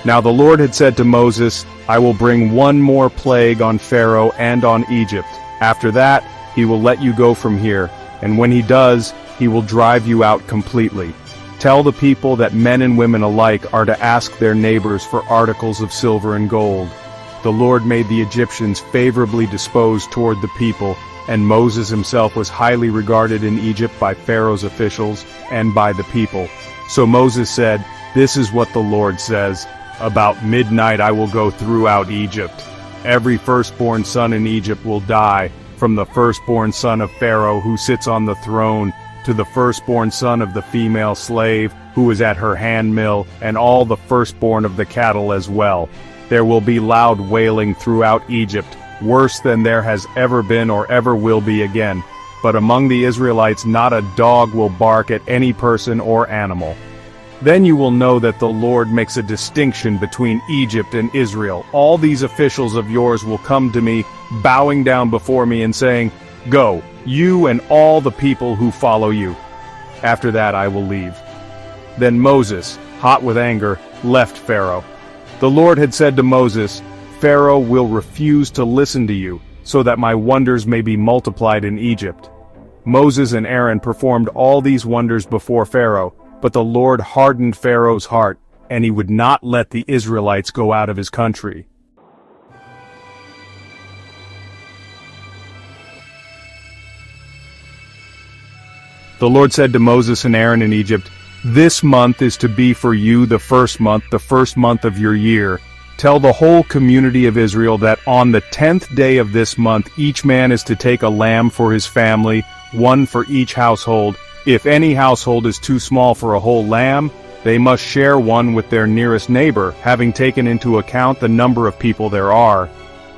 Now the Lord had said to Moses, "I will bring one more plague on Pharaoh and on Egypt. After that, he will let you go from here, and when he does, he will drive you out completely. Tell the people that men and women alike are to ask their neighbors for articles of silver and gold." The Lord made the Egyptians favorably disposed toward the people, and Moses himself was highly regarded in Egypt by Pharaoh's officials and by the people. So Moses said, "This is what the Lord says, about midnight I will go throughout Egypt. Every firstborn son in Egypt will die, from the firstborn son of Pharaoh who sits on the throne, to the firstborn son of the female slave who is at her handmill, and all the firstborn of the cattle as well. There will be loud wailing throughout Egypt, worse than there has ever been or ever will be again. But among the Israelites not a dog will bark at any person or animal. Then you will know that the Lord makes a distinction between Egypt and Israel. All these officials of yours will come to me, bowing down before me and saying, 'Go, you and all the people who follow you.' After that I will leave." Then Moses, hot with anger, left Pharaoh. The Lord had said to Moses, "Pharaoh will refuse to listen to you, so that my wonders may be multiplied in Egypt." Moses and Aaron performed all these wonders before Pharaoh, but the Lord hardened Pharaoh's heart, and he would not let the Israelites go out of his country. The Lord said to Moses and Aaron in Egypt, "This month is to be for you the first month of your year. Tell the whole community of Israel that on the 10th day of this month each man is to take a lamb for his family, one for each household. If any household is too small for a whole lamb, they must share one with their nearest neighbor, having taken into account the number of people there are.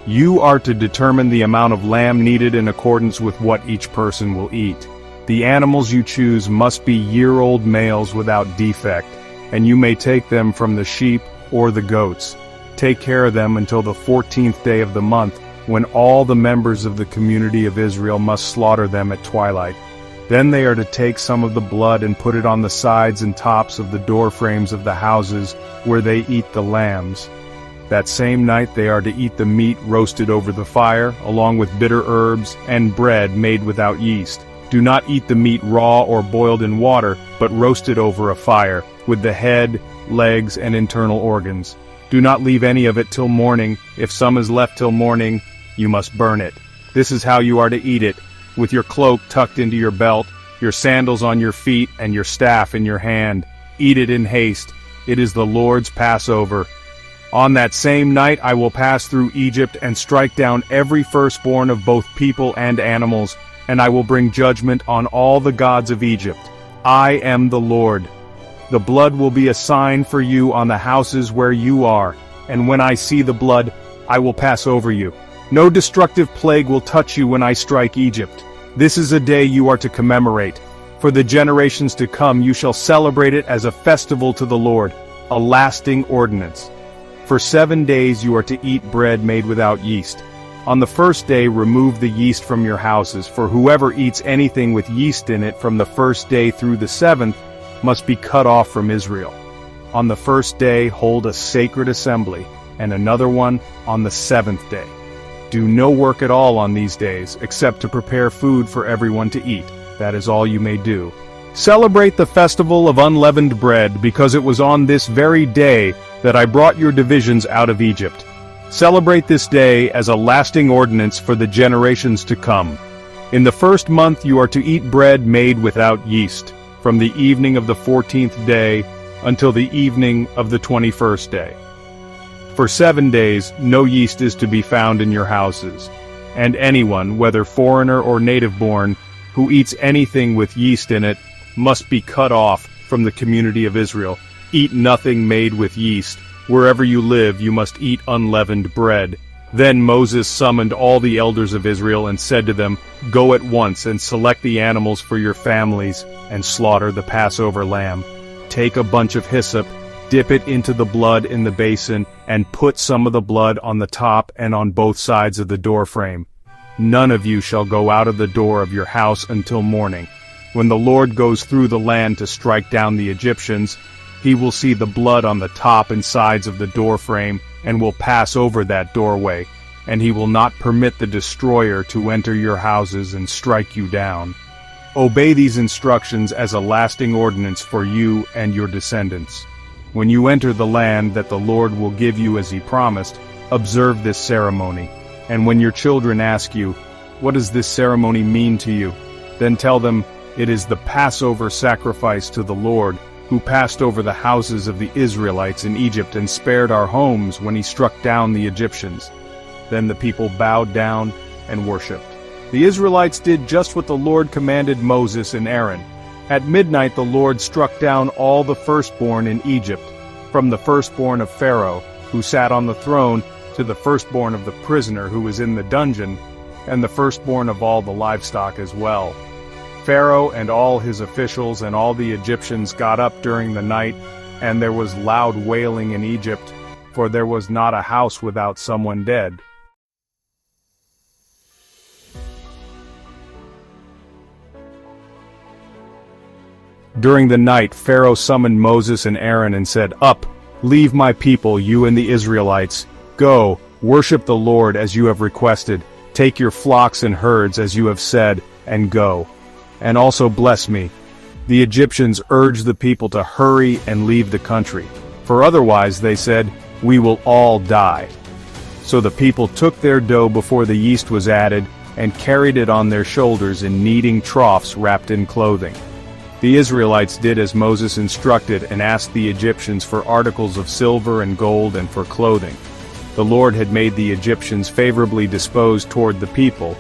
You are to determine the amount of lamb needed in accordance with what each person will eat. The animals you choose must be year-old males without defect, and you may take them from the sheep or the goats. Take care of them until the 14th day of the month, when all the members of the community of Israel must slaughter them at twilight. Then they are to take some of the blood and put it on the sides and tops of the door frames of the houses where they eat the lambs. That same night they are to eat the meat roasted over the fire, along with bitter herbs and bread made without yeast. Do not eat the meat raw or boiled in water, but roasted over a fire, with the head, legs, and internal organs. Do not leave any of it till morning. If some is left till morning, you must burn it. This is how you are to eat it, with your cloak tucked into your belt, your sandals on your feet, and your staff in your hand. Eat it in haste. It is the Lord's Passover. On that same night I will pass through Egypt and strike down every firstborn of both people and animals, and I will bring judgment on all the gods of Egypt. I am the Lord. The blood will be a sign for you on the houses where you are, and when I see the blood, I will pass over you. No destructive plague will touch you when I strike Egypt. This is a day you are to commemorate. For the generations to come you shall celebrate it as a festival to the Lord, a lasting ordinance. For 7 days you are to eat bread made without yeast. On the first day remove the yeast from your houses, for whoever eats anything with yeast in it from the first day through the 7th must be cut off from Israel. On the first day hold a sacred assembly, and another one on the 7th day. Do no work at all on these days, except to prepare food for everyone to eat. That is all you may do. Celebrate the festival of unleavened bread, because it was on this very day that I brought your divisions out of Egypt. Celebrate this day as a lasting ordinance for the generations to come. In the first month you are to eat bread made without yeast, from the evening of the 14th day until the evening of the 21st day. For 7 days no yeast is to be found in your houses, and anyone, whether foreigner or native-born, who eats anything with yeast in it, must be cut off from the community of Israel. Eat nothing made with yeast. Wherever you live you must eat unleavened bread. Then Moses summoned all the elders of Israel and said to them, Go at once and select the animals for your families and slaughter the Passover lamb. Take a bunch of hyssop, dip it into the blood in the basin, and put some of the blood on the top and on both sides of the doorframe. None of you shall go out of the door of your house until morning. When the Lord goes through the land to strike down the Egyptians, He will see the blood on the top and sides of the doorframe, and will pass over that doorway, and he will not permit the destroyer to enter your houses and strike you down. Obey these instructions as a lasting ordinance for you and your descendants. When you enter the land that the Lord will give you as he promised, observe this ceremony. And when your children ask you, "What does this ceremony mean to you?" then tell them, "It is the Passover sacrifice to the Lord, who passed over the houses of the Israelites in Egypt and spared our homes when he struck down the Egyptians." Then the people bowed down and worshipped. The Israelites did just what the Lord commanded Moses and Aaron. At midnight the Lord struck down all the firstborn in Egypt, from the firstborn of Pharaoh, who sat on the throne, to the firstborn of the prisoner who was in the dungeon, and the firstborn of all the livestock as well. Pharaoh and all his officials and all the Egyptians got up during the night, and there was loud wailing in Egypt, for there was not a house without someone dead. During the night Pharaoh summoned Moses and Aaron and said, "Up, leave my people, you and the Israelites. Go, worship the Lord as you have requested. Take your flocks and herds as you have said, and go. And also bless me." The Egyptians urged the people to hurry and leave the country, for otherwise, they said, "We will all die." So the people took their dough before the yeast was added, and carried it on their shoulders in kneading troughs wrapped in clothing. The Israelites did as Moses instructed and asked the Egyptians for articles of silver and gold and for clothing. The Lord had made the Egyptians favorably disposed toward the people,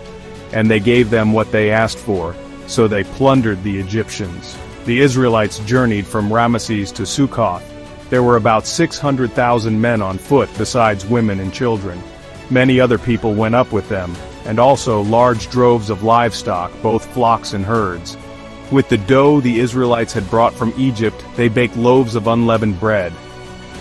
and they gave them what they asked for, so they plundered the Egyptians. The Israelites journeyed from Ramesses to Succoth. There were about 600,000 men on foot besides women and children. Many other people went up with them, and also large droves of livestock, both flocks and herds. With the dough the Israelites had brought from Egypt, they baked loaves of unleavened bread.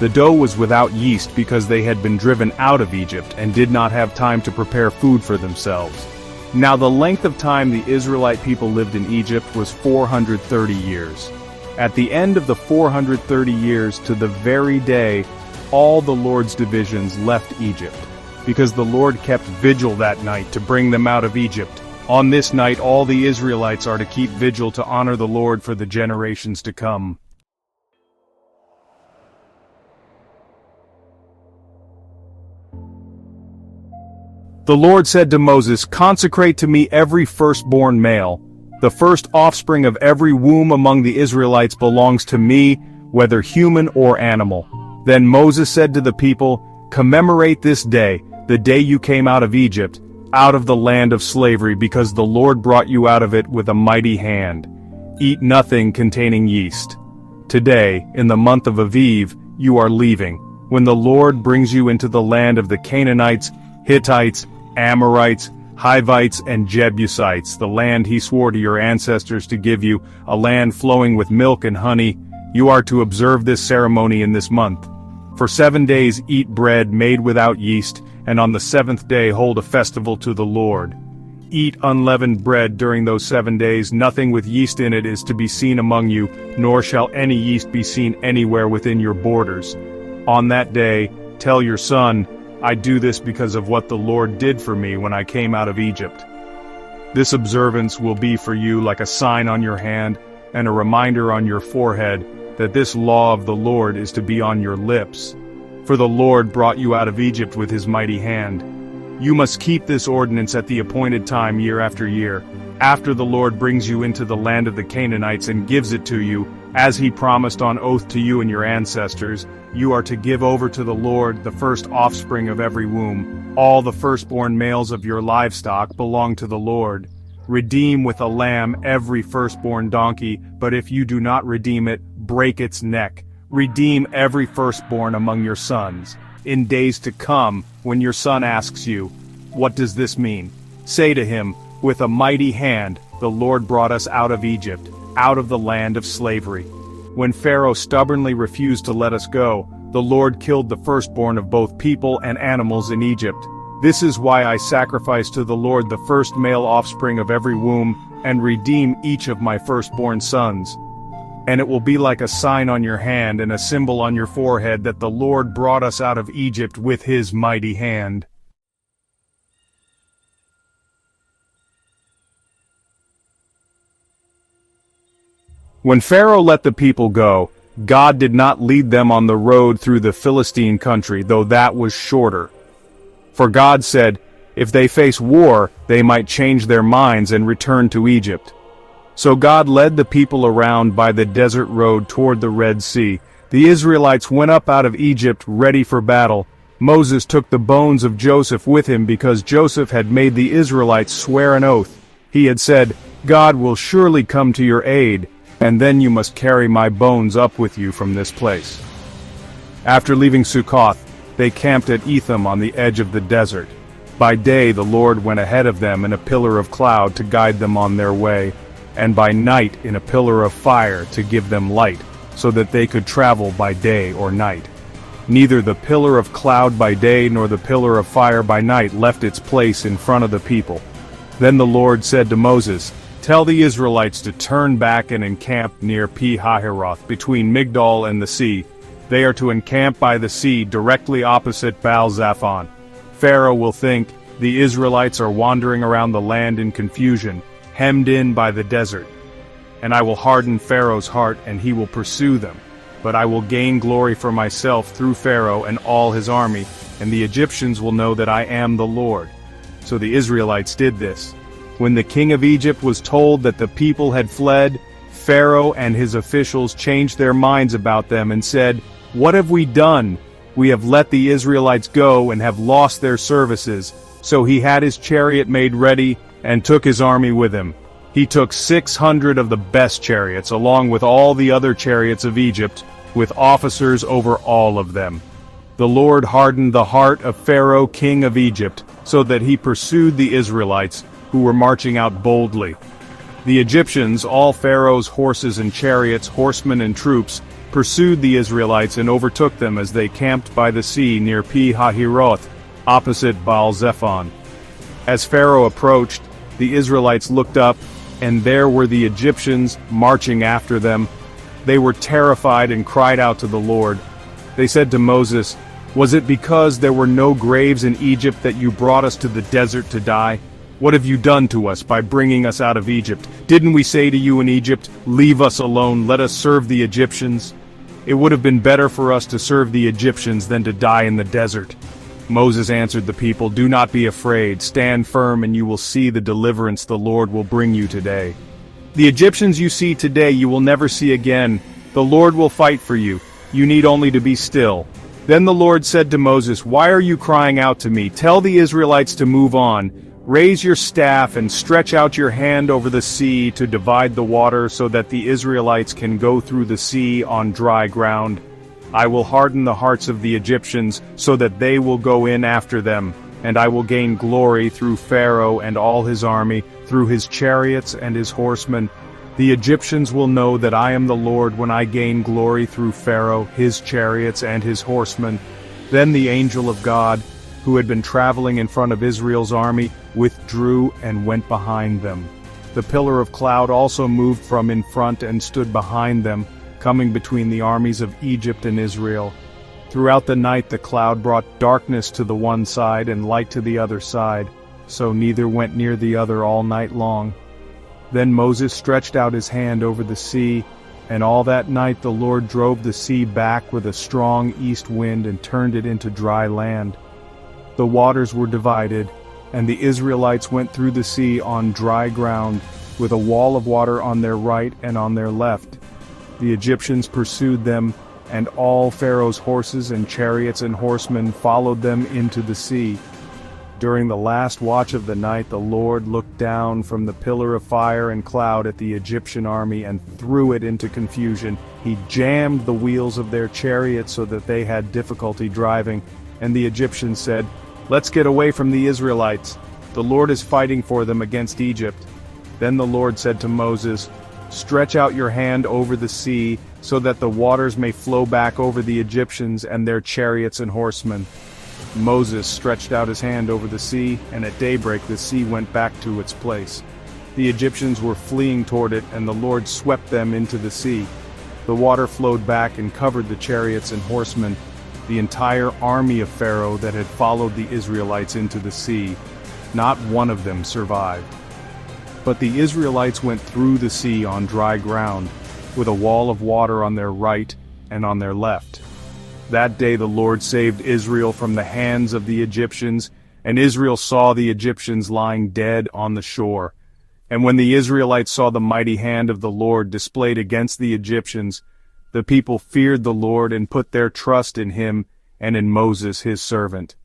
The dough was without yeast because they had been driven out of Egypt and did not have time to prepare food for themselves. Now the length of time the Israelite people lived in Egypt was 430 years. At the end of the 430 years, to the very day, all the Lord's divisions left Egypt, because the Lord kept vigil that night to bring them out of Egypt. On this night all the Israelites are to keep vigil to honor the Lord for the generations to come. The Lord said to Moses, "Consecrate to me every firstborn male. The first offspring of every womb among the Israelites belongs to me, whether human or animal." Then Moses said to the people, "Commemorate this day, the day you came out of Egypt, out of the land of slavery, because the Lord brought you out of it with a mighty hand. Eat nothing containing yeast. Today, in the month of Aviv, you are leaving, when the Lord brings you into the land of the Canaanites, Hittites, Amorites, Hivites, and Jebusites, the land he swore to your ancestors to give you, a land flowing with milk and honey. You are to observe this ceremony in this month. For 7 days eat bread made without yeast, and on the 7th day hold a festival to the Lord. Eat unleavened bread during those 7 days. Nothing with yeast in it is to be seen among you, nor shall any yeast be seen anywhere within your borders. On that day, tell your son, I do this because of what the Lord did for me when I came out of Egypt. This observance will be for you like a sign on your hand and a reminder on your forehead that this law of the Lord is to be on your lips. For the Lord brought you out of Egypt with his mighty hand. You must keep this ordinance at the appointed time year after year, after the Lord brings you into the land of the Canaanites and gives it to you, as he promised on oath to you and your ancestors. You are to give over to the Lord the first offspring of every womb. All the firstborn males of your livestock belong to the Lord. Redeem with a lamb every firstborn donkey, but if you do not redeem it, break its neck. Redeem every firstborn among your sons. In days to come, when your son asks you, "What does this mean?" say to him, "With a mighty hand the Lord brought us out of Egypt, out of the land of slavery." When Pharaoh stubbornly refused to let us go, the Lord killed the firstborn of both people and animals in Egypt. This is why I sacrifice to the Lord the first male offspring of every womb, and redeem each of my firstborn sons. and it will be like a sign on your hand and a symbol on your forehead that the Lord brought us out of Egypt with his mighty hand." When Pharaoh let the people go, God did not lead them on the road through the Philistine country, though that was shorter. For God said, if they face war, they might change their minds and return to Egypt. So God led the people around by the desert road toward the Red Sea. The Israelites went up out of Egypt ready for battle. Moses took the bones of Joseph with him because Joseph had made the Israelites swear an oath. He had said, "God will surely come to your aid, and then you must carry my bones up with you from this place." After leaving Sukkoth, they camped at Etham on the edge of the desert. By day the Lord went ahead of them in a pillar of cloud to guide them on their way, and by night in a pillar of fire to give them light, so that they could travel by day or night. Neither the pillar of cloud by day nor the pillar of fire by night left its place in front of the people. Then the Lord said to Moses, "Tell the Israelites to turn back and encamp near Pi-hahiroth, between Migdol and the sea. They are to encamp by the sea directly opposite Baal-Zephon. Pharaoh will think, the Israelites are wandering around the land in confusion, hemmed in by the desert. And I will harden Pharaoh's heart, and he will pursue them. But I will gain glory for myself through Pharaoh and all his army, and the Egyptians will know that I am the Lord." So the Israelites did this. When the king of Egypt was told that the people had fled, Pharaoh and his officials changed their minds about them and said, "What have we done? We have let the Israelites go and have lost their services." So he had his chariot made ready and took his army with him. He took 600 of the best chariots, along with all the other chariots of Egypt, with officers over all of them. The Lord hardened the heart of Pharaoh, king of Egypt, so that he pursued the Israelites, who were marching out boldly. The Egyptians, all Pharaoh's horses and chariots, horsemen and troops, pursued the Israelites and overtook them as they camped by the sea near Pi-hahiroth, opposite Baal-Zephon. As Pharaoh approached, the Israelites looked up, and there were the Egyptians marching after them. They were terrified and cried out to the Lord. They said to Moses, "Was it because there were no graves in Egypt that you brought us to the desert to die? What have you done to us by bringing us out of Egypt? Didn't we say to you in Egypt, 'Leave us alone, let us serve the Egyptians'? It would have been better for us to serve the Egyptians than to die in the desert." Moses answered the people, "Do not be afraid, stand firm and you will see the deliverance the Lord will bring you today. The Egyptians you see today you will never see again. The Lord will fight for you. You need only to be still." Then the Lord said to Moses, "Why are you crying out to me? Tell the Israelites to move on. Raise your staff and stretch out your hand over the sea to divide the water so that the Israelites can go through the sea on dry ground. I will harden the hearts of the Egyptians so that they will go in after them, and I will gain glory through Pharaoh and all his army, through his chariots and his horsemen. The Egyptians will know that I am the Lord when I gain glory through Pharaoh, his chariots and his horsemen." Then the angel of God, who had been traveling in front of Israel's army, withdrew and went behind them. The pillar of cloud also moved from in front and stood behind them, coming between the armies of Egypt and Israel. Throughout the night the cloud brought darkness to the one side and light to the other side, so neither went near the other all night long. Then Moses stretched out his hand over the sea, and all that night the Lord drove the sea back with a strong east wind and turned it into dry land. The waters were divided, and the Israelites went through the sea on dry ground, with a wall of water on their right and on their left. The Egyptians pursued them, and all Pharaoh's horses and chariots and horsemen followed them into the sea. During the last watch of the night the Lord looked down from the pillar of fire and cloud at the Egyptian army and threw it into confusion. He jammed the wheels of their chariots so that they had difficulty driving, and the Egyptians said, "Let's get away from the Israelites. The Lord is fighting for them against Egypt." Then the Lord said to Moses, "Stretch out your hand over the sea, so that the waters may flow back over the Egyptians and their chariots and horsemen." Moses stretched out his hand over the sea, and at daybreak the sea went back to its place. The Egyptians were fleeing toward it, and the Lord swept them into the sea. The water flowed back and covered the chariots and horsemen, the entire army of Pharaoh that had followed the Israelites into the sea. Not one of them survived. But the Israelites went through the sea on dry ground, with a wall of water on their right and on their left. That day the Lord saved Israel from the hands of the Egyptians, and Israel saw the Egyptians lying dead on the shore. And when the Israelites saw the mighty hand of the Lord displayed against the Egyptians, the people feared the Lord and put their trust in him and in Moses his servant.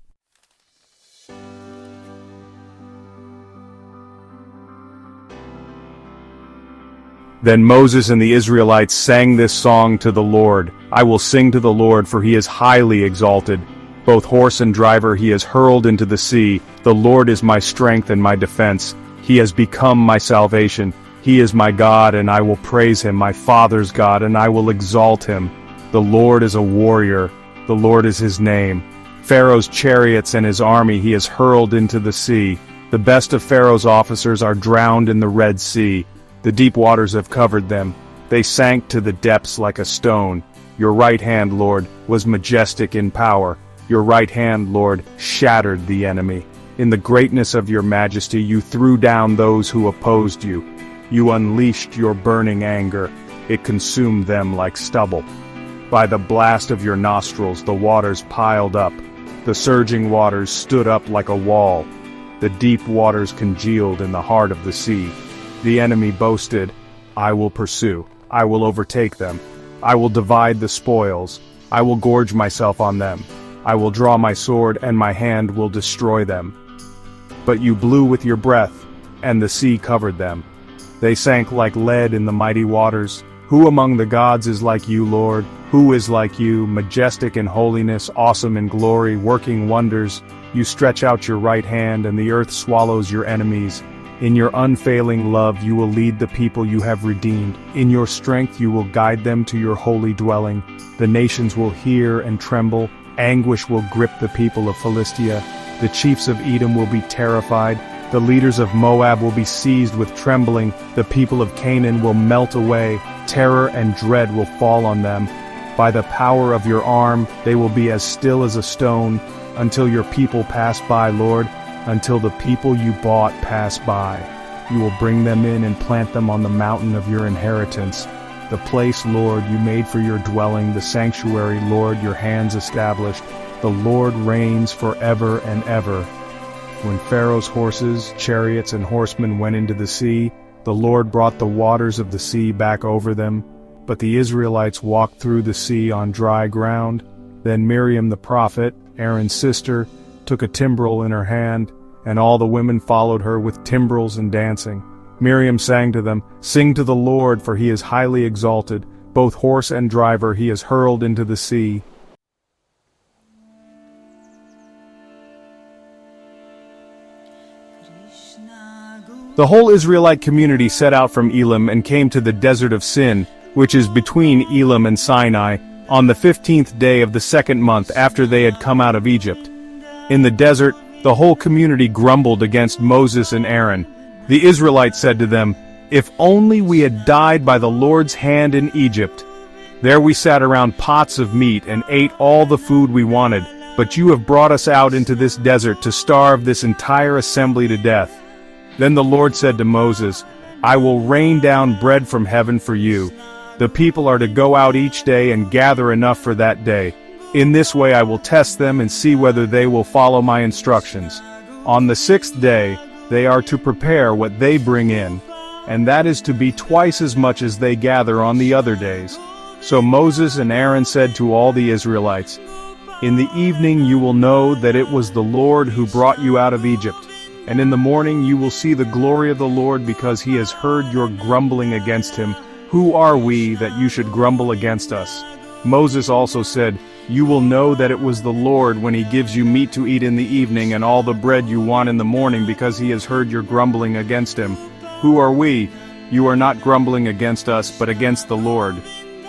Then Moses and the Israelites sang this song to the Lord. I will sing to the Lord, for he is highly exalted. Both horse and driver he has hurled into the sea. The Lord is my strength and my defense. He has become my salvation. He is my God, and I will praise him, my father's God, and I will exalt him. The Lord is a warrior. The Lord is his name. Pharaoh's chariots and his army he has hurled into the sea. The best of Pharaoh's officers are drowned in the Red Sea. The deep waters have covered them. They sank to the depths like a stone. Your right hand, Lord, was majestic in power. Your right hand, Lord, shattered the enemy. In the greatness of your majesty you threw down those who opposed you. You unleashed your burning anger. It consumed them like stubble. By the blast of your nostrils the waters piled up. The surging waters stood up like a wall. The deep waters congealed in the heart of the sea. The enemy boasted, I will pursue. I will overtake them. I will divide the spoils. I will gorge myself on them. I will draw my sword, and my hand will destroy them. But you blew with your breath, and the sea covered them. They sank like lead in the mighty waters. Who among the gods is like you, Lord? Who is like you, majestic in holiness, awesome in glory, working wonders? You stretch out your right hand, and the earth swallows your enemies. In your unfailing love you will lead the people you have redeemed. In your strength you will guide them to your holy dwelling. The nations will hear and tremble. Anguish will grip the people of Philistia. The chiefs of Edom will be terrified. The leaders of Moab will be seized with trembling. The people of Canaan will melt away. Terror and dread will fall on them. By the power of your arm they will be as still as a stone, until your people pass by, Lord. Until the people you bought pass by. You will bring them in and plant them on the mountain of your inheritance. The place, Lord, you made for your dwelling, the sanctuary, Lord, your hands established. The Lord reigns forever and ever. When Pharaoh's horses, chariots, and horsemen went into the sea, the Lord brought the waters of the sea back over them. But the Israelites walked through the sea on dry ground. Then Miriam the prophet, Aaron's sister, took a timbrel in her hand, and all the women followed her with timbrels and dancing. Miriam sang to them, Sing to the Lord, for he is highly exalted. Both horse and driver he has hurled into the sea. The whole Israelite community set out from Elim and came to the desert of Sin, which is between Elim and Sinai, on the 15th day of the second month after they had come out of Egypt. In the desert, the whole community grumbled against Moses and Aaron. The Israelites said to them, If only we had died by the Lord's hand in Egypt. There we sat around pots of meat and ate all the food we wanted, but you have brought us out into this desert to starve this entire assembly to death. Then the Lord said to Moses, I will rain down bread from heaven for you. The people are to go out each day and gather enough for that day. In this way I will test them and see whether they will follow my instructions. On the 6th day, they are to prepare what they bring in, and that is to be twice as much as they gather on the other days. So Moses and Aaron said to all the Israelites, In the evening you will know that it was the Lord who brought you out of Egypt, and in the morning you will see the glory of the Lord, because he has heard your grumbling against him. Who are we that you should grumble against us? Moses also said, You will know that it was the Lord when he gives you meat to eat in the evening and all the bread you want in the morning, because he has heard your grumbling against him. Who are we? You are not grumbling against us, but against the Lord.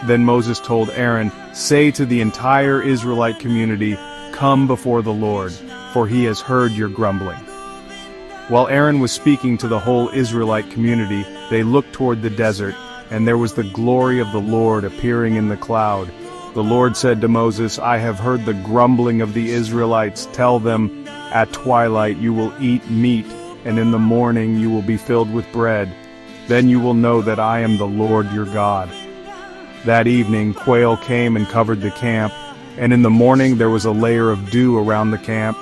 Then Moses told Aaron, Say to the entire Israelite community, Come before the Lord, for he has heard your grumbling. While Aaron was speaking to the whole Israelite community, they looked toward the desert, and there was the glory of the Lord appearing in the cloud. The Lord said to Moses, I have heard the grumbling of the Israelites. Tell them, at twilight you will eat meat, and in the morning you will be filled with bread. Then you will know that I am the Lord your God. That evening quail came and covered the camp, and in the morning there was a layer of dew around the camp.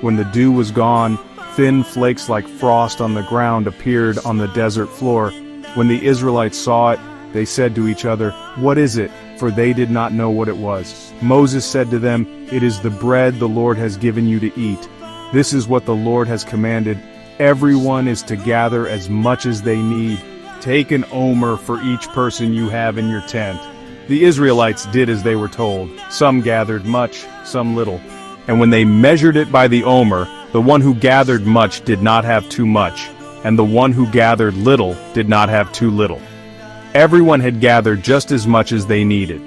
When the dew was gone, thin flakes like frost on the ground appeared on the desert floor. When the Israelites saw it, they said to each other, What is it? For they did not know what it was. Moses said to them, It is the bread the Lord has given you to eat. This is what the Lord has commanded. Everyone is to gather as much as they need. Take an omer for each person you have in your tent. The Israelites did as they were told. Some gathered much, some little. And when they measured it by the omer, the one who gathered much did not have too much, and the one who gathered little did not have too little. Everyone had gathered just as much as they needed.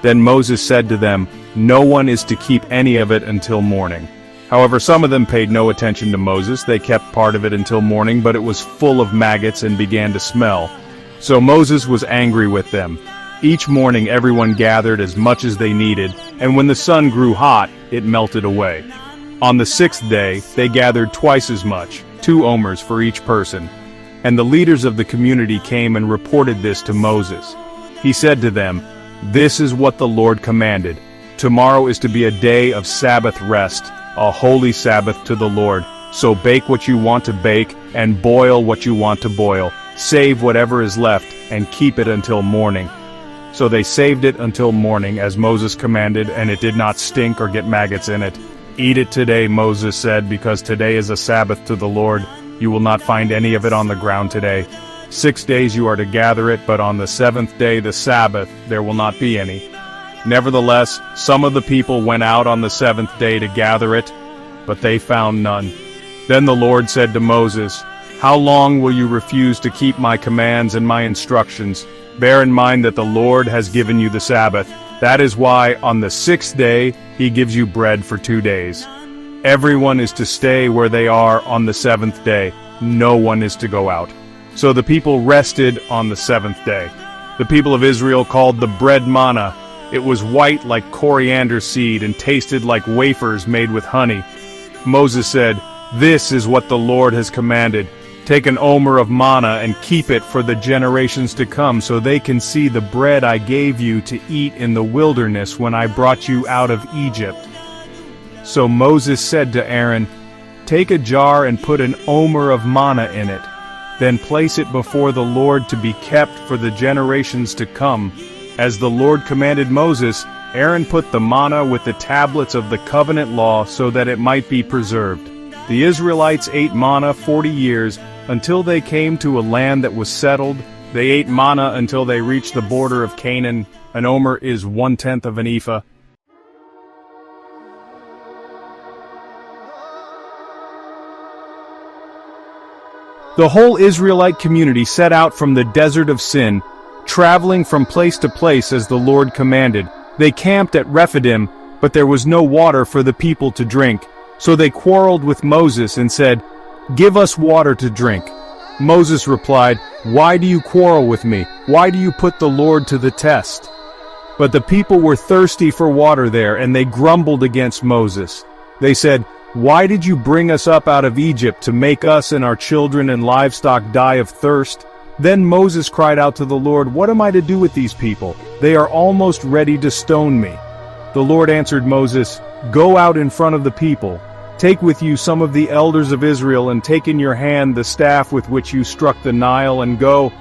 Then Moses said to them, No one is to keep any of it until morning. However, some of them paid no attention to Moses. They kept part of it until morning, but it was full of maggots and began to smell. So Moses was angry with them. Each morning everyone gathered as much as they needed, and when the sun grew hot, it melted away. On the 6th day, they gathered twice as much, 2 omers for each person. And the leaders of the community came and reported this to Moses. He said to them, This is what the Lord commanded. Tomorrow is to be a day of Sabbath rest, a holy Sabbath to the Lord. So bake what you want to bake, and boil what you want to boil. Save whatever is left, and keep it until morning. So they saved it until morning, as Moses commanded, and it did not stink or get maggots in it. Eat it today, Moses said, because today is a Sabbath to the Lord. You will not find any of it on the ground today. 6 days you are to gather it, but on the 7th day, the Sabbath, there will not be any. Nevertheless, some of the people went out on the 7th day to gather it, but they found none. Then the Lord said to Moses, How long will you refuse to keep my commands and my instructions? Bear in mind that the Lord has given you the Sabbath. That is why on the 6th day he gives you bread for 2 days. Everyone is to stay where they are on the 7th day. No one is to go out. So the people rested on the 7th day. The people of Israel called the bread manna. It was white like coriander seed and tasted like wafers made with honey. Moses said, This is what the Lord has commanded. Take an omer of manna and keep it for the generations to come, so they can see the bread I gave you to eat in the wilderness when I brought you out of Egypt. So Moses said to Aaron, Take a jar and put an omer of manna in it. Then place it before the Lord to be kept for the generations to come. As the Lord commanded Moses, Aaron put the manna with the tablets of the covenant law so that it might be preserved. The Israelites ate manna 40 years, until they came to a land that was settled. They ate manna until they reached the border of Canaan. An omer is 1/10 of an ephah. The whole Israelite community set out from the desert of Sin, traveling from place to place as the Lord commanded. They camped at Rephidim, but there was no water for the people to drink. So they quarreled with Moses and said, Give us water to drink. Moses replied, Why do you quarrel with me? Why do you put the Lord to the test? But the people were thirsty for water there, and they grumbled against Moses. They said, Why did you bring us up out of Egypt to make us and our children and livestock die of thirst? Then Moses cried out to the Lord, What am I to do with these people? They are almost ready to stone me. The Lord answered Moses, Go out in front of the people. Take with you some of the elders of Israel, and take in your hand the staff with which you struck the Nile, and go.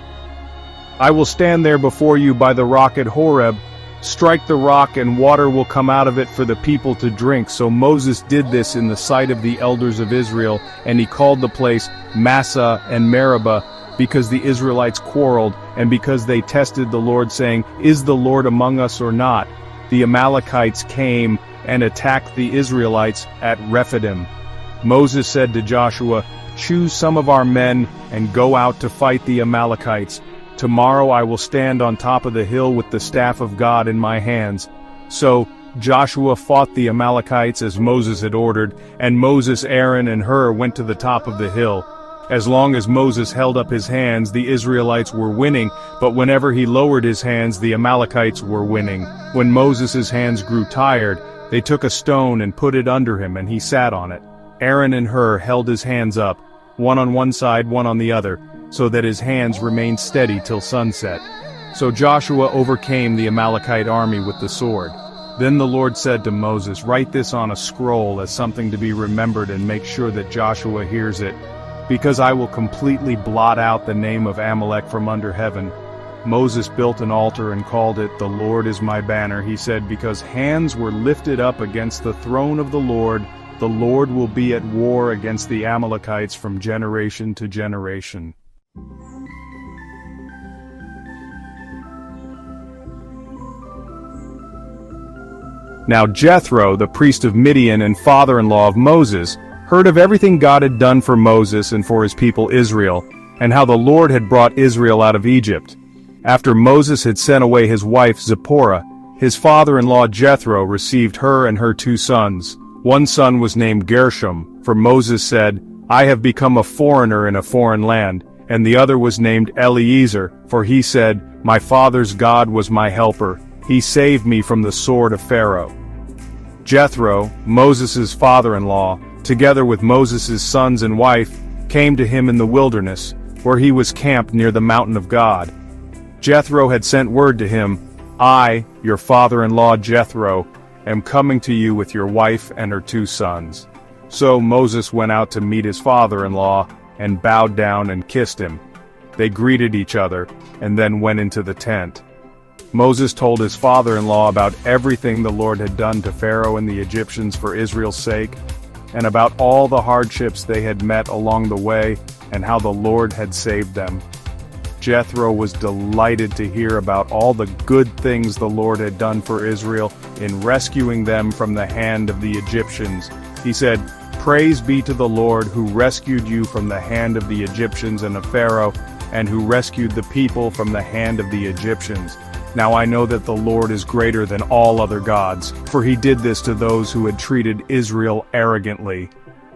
I will stand there before you by the rock at Horeb. Strike the rock, and water will come out of it for the people to drink. So Moses did this in the sight of the elders of Israel, and he called the place Massah and Meribah, because the Israelites quarreled, and because they tested the Lord, saying, Is the Lord among us or not? The Amalekites came and attacked the Israelites at Rephidim. Moses said to Joshua, Choose some of our men and go out to fight the Amalekites. Tomorrow I will stand on top of the hill with the staff of God in my hands. So Joshua fought the Amalekites as Moses had ordered, and Moses, Aaron, and Hur went to the top of the hill. As long as Moses held up his hands, the Israelites were winning, but whenever he lowered his hands, the Amalekites were winning. When Moses' hands grew tired, they took a stone and put it under him, and he sat on it. Aaron and Hur held his hands up, one on one side, one on the other, so that his hands remained steady till sunset. So Joshua overcame the Amalekite army with the sword. Then the Lord said to Moses, "Write this on a scroll as something to be remembered and make sure that Joshua hears it, because I will completely blot out the name of Amalek from under heaven." Moses built an altar and called it, "The Lord is my banner," he said, because hands were lifted up against the throne of the Lord will be at war against the Amalekites from generation to generation. Now Jethro, the priest of Midian and father-in-law of Moses, heard of everything God had done for Moses and for his people Israel, and how the Lord had brought Israel out of Egypt. After Moses had sent away his wife Zipporah, his father-in-law Jethro received her and her 2 sons. One son was named Gershom, for Moses said, "I have become a foreigner in a foreign land," and the other was named Eliezer, for he said, "My father's God was my helper. He saved me from the sword of Pharaoh." Jethro, Moses' father-in-law, together with Moses' sons and wife, came to him in the wilderness, where he was camped near the mountain of God. Jethro had sent word to him, "I, your father-in-law Jethro, am coming to you with your wife and her 2 sons." So Moses went out to meet his father-in-law, and bowed down and kissed him. They greeted each other, and then went into the tent. Moses told his father-in-law about everything the Lord had done to Pharaoh and the Egyptians for Israel's sake, and about all the hardships they had met along the way, and how the Lord had saved them. Jethro was delighted to hear about all the good things the Lord had done for Israel in rescuing them from the hand of the Egyptians. He said, "Praise be to the Lord who rescued you from the hand of the Egyptians and of Pharaoh, and who rescued the people from the hand of the Egyptians. Now I know that the Lord is greater than all other gods, for he did this to those who had treated Israel arrogantly."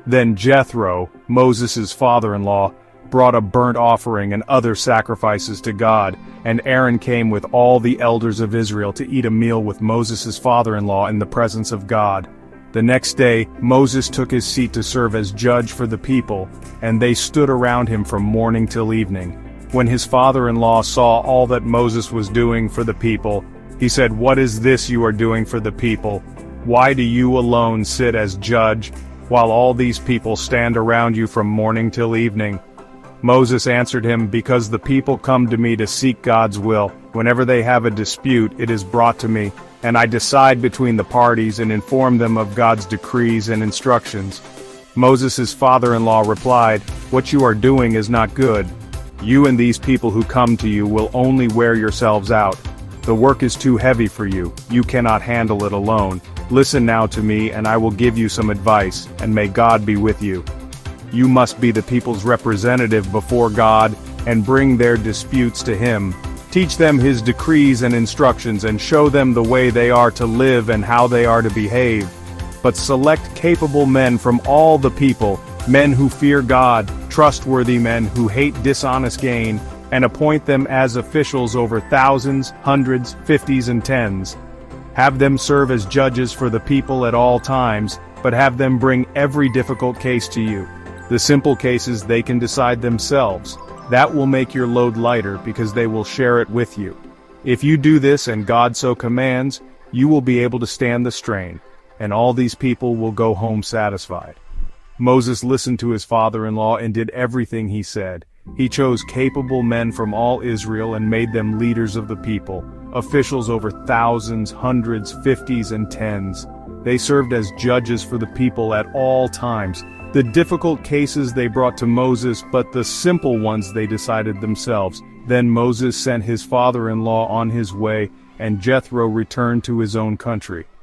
Then Jethro, Moses' father-in-law, brought a burnt offering and other sacrifices to God, and Aaron came with all the elders of Israel to eat a meal with Moses' father-in-law in the presence of God. The next day, Moses took his seat to serve as judge for the people, and they stood around him from morning till evening. When his father-in-law saw all that Moses was doing for the people, he said, "What is this you are doing for the people? Why do you alone sit as judge, while all these people stand around you from morning till evening?" Moses answered him, "Because the people come to me to seek God's will. Whenever they have a dispute, it is brought to me, and I decide between the parties and inform them of God's decrees and instructions." Moses' father-in-law replied, "What you are doing is not good. You and these people who come to you will only wear yourselves out. The work is too heavy for you. You cannot handle it alone. Listen now to me, and I will give you some advice, and may God be with you. You must be the people's representative before God, and bring their disputes to him. Teach them his decrees and instructions, and show them the way they are to live and how they are to behave. But select capable men from all the people, men who fear God, trustworthy men who hate dishonest gain, and appoint them as officials over thousands, hundreds, fifties, and tens. Have them serve as judges for the people at all times, but have them bring every difficult case to you. The simple cases they can decide themselves. That will make your load lighter, because they will share it with you. If you do this and God so commands, you will be able to stand the strain, and all these people will go home satisfied." Moses listened to his father-in-law and did everything he said. He chose capable men from all Israel and made them leaders of the people, officials over thousands, hundreds, fifties, and tens. They served as judges for the people at all times. The difficult cases they brought to Moses, but the simple ones they decided themselves. Then Moses sent his father-in-law on his way, and Jethro returned to his own country.